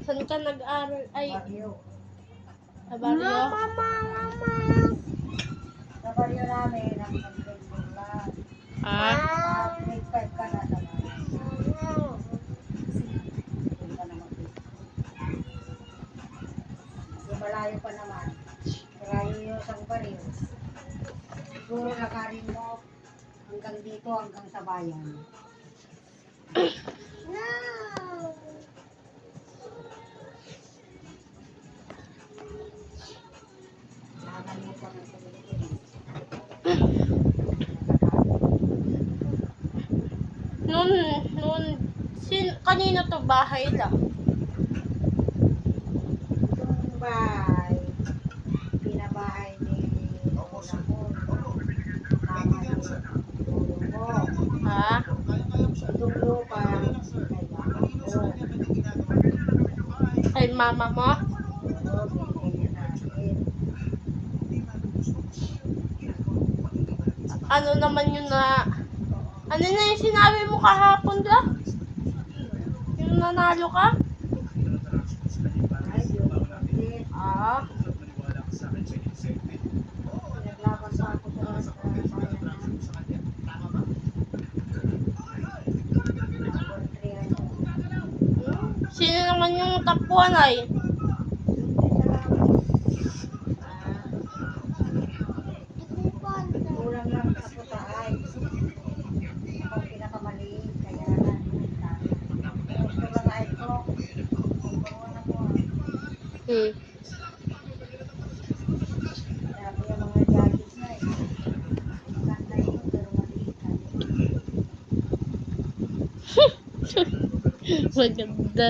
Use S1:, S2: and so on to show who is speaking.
S1: Saan ka nag-aral? Ay,
S2: Baryo.
S1: sa baryo?
S2: Sa baryo namin, ang grade 4 lang.
S1: Ah,
S2: Grade 5 ka na sa baryo. Doon ka na mag-grade 4. Kasi malayo pa naman. Malayo yung isang baryo. Siguro lakarin mo hanggang dito, hanggang sa bayan. Nakakalimutan ng Pilipinas.
S1: Kanino to bahay lang?
S2: Itong bahay, pinabahay ni Ramon. Tama ni Lolo ko.
S1: Ha?
S2: Itong lupa, kay mama ko.
S1: Kay mama mo?
S2: Oo, binigay niya sa akin.
S1: Ano naman yun na... Ano na yung sinabi mo kahapon la? Yung nanalo ka?
S2: Ay, yun. Hindi.
S1: Ah,
S2: Pinaglaban pa ako sa bayan namin. Number 3 ako.
S1: sino naman yung tapuan ay?
S2: Kulang lang sa putaay. Ako ang pinakamaliit, kaya na. Gusto lang ay ko. Kukuha na ko. Sabi yung mga judges na eh. Maganda yun, pero maliit na.
S1: Maganda.